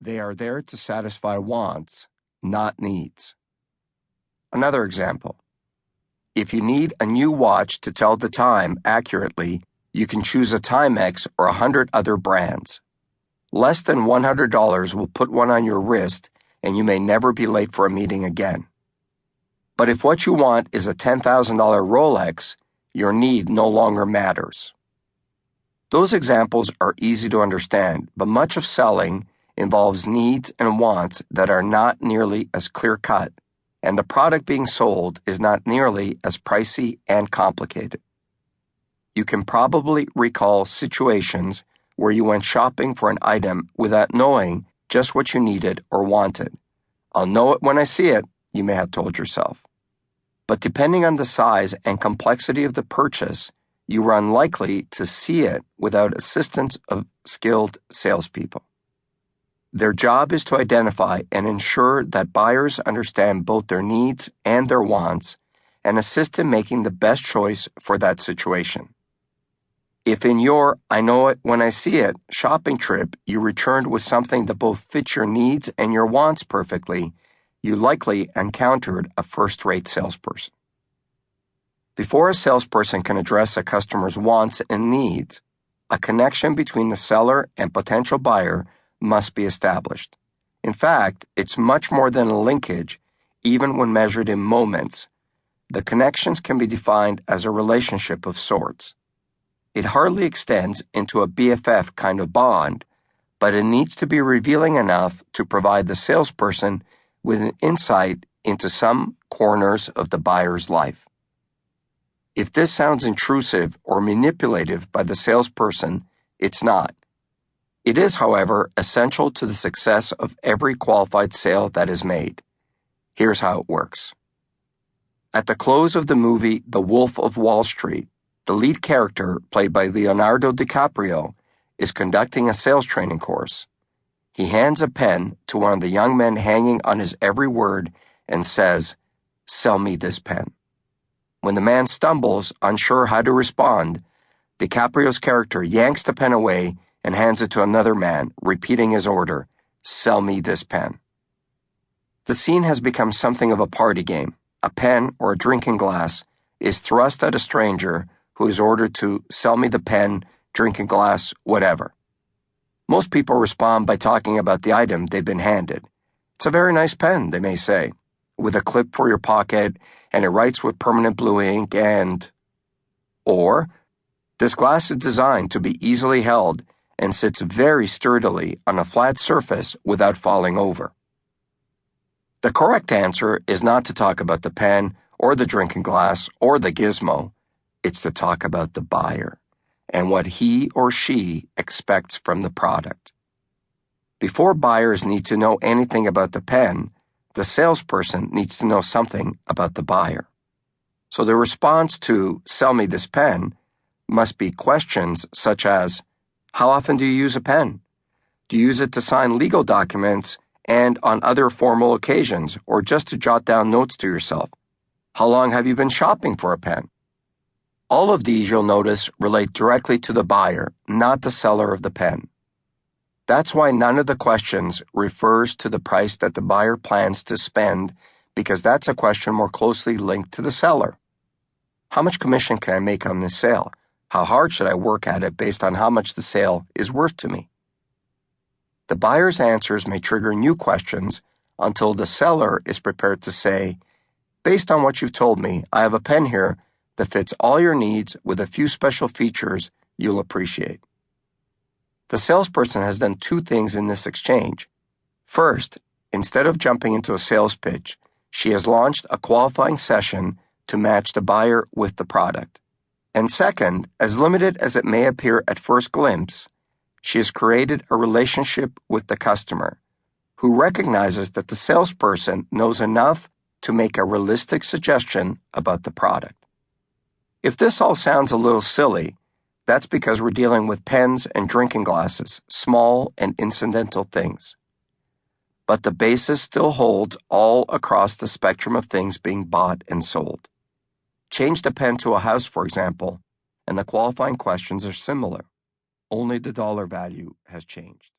They are there to satisfy wants, not needs. Another example. If you need a new watch to tell the time accurately, you can choose a Timex or 100 other brands. Less than $100 will put one on your wrist, and you may never be late for a meeting again. But if what you want is a $10,000 Rolex, your need no longer matters. Those examples are easy to understand, but much of selling involves needs and wants that are not nearly as clear-cut, and the product being sold is not nearly as pricey and complicated. You can probably recall situations where you went shopping for an item without knowing just what you needed or wanted. I'll know it when I see it, you may have told yourself. But depending on the size and complexity of the purchase, you are unlikely to see it without assistance of skilled salespeople. Their job is to identify and ensure that buyers understand both their needs and their wants and assist in making the best choice for that situation. If in your I know it when I see it shopping trip you returned with something that both fits your needs and your wants perfectly, you likely encountered a first-rate salesperson. Before a salesperson can address a customer's wants and needs, a connection between the seller and potential buyer must be established. In fact, it's much more than a linkage, even when measured in moments. The connections can be defined as a relationship of sorts. It hardly extends into a BFF kind of bond, but it needs to be revealing enough to provide the salesperson with an insight into some corners of the buyer's life. If this sounds intrusive or manipulative by the salesperson, it's not. It is, however, essential to the success of every qualified sale that is made. Here's how it works. At the close of the movie The Wolf of Wall Street, the lead character, played by Leonardo DiCaprio, is conducting a sales training course. He hands a pen to one of the young men hanging on his every word and says, "Sell me this pen." When the man stumbles, unsure how to respond, DiCaprio's character yanks the pen away and hands it to another man, repeating his order, "Sell me this pen." The scene has become something of a party game. A pen or a drinking glass is thrust at a stranger who is ordered to sell me the pen, drinking glass, whatever. Most people respond by talking about the item they've been handed. "It's a very nice pen," they may say, "with a clip for your pocket, and it writes with permanent blue ink and..." Or, "This glass is designed to be easily held and sits very sturdily on a flat surface without falling over." The correct answer is not to talk about the pen or the drinking glass or the gizmo. It's to talk about the buyer and what he or she expects from the product. Before buyers need to know anything about the pen, the salesperson needs to know something about the buyer. So the response to "sell me this pen" must be questions such as, how often do you use a pen? Do you use it to sign legal documents and on other formal occasions, or just to jot down notes to yourself? How long have you been shopping for a pen? All of these, you'll notice, relate directly to the buyer, not the seller of the pen. That's why none of the questions refers to the price that the buyer plans to spend, because that's a question more closely linked to the seller. How much commission can I make on this sale? How hard should I work at it based on how much the sale is worth to me? The buyer's answers may trigger new questions until the seller is prepared to say, "Based on what you've told me, I have a pen here that fits all your needs with a few special features you'll appreciate." The salesperson has done two things in this exchange. First, instead of jumping into a sales pitch, she has launched a qualifying session to match the buyer with the product. And second, as limited as it may appear at first glimpse, she has created a relationship with the customer, who recognizes that the salesperson knows enough to make a realistic suggestion about the product. If this all sounds a little silly, that's because we're dealing with pens and drinking glasses, small and incidental things. But the basis still holds all across the spectrum of things being bought and sold. Change the pen to a house, for example, and the qualifying questions are similar. Only the dollar value has changed.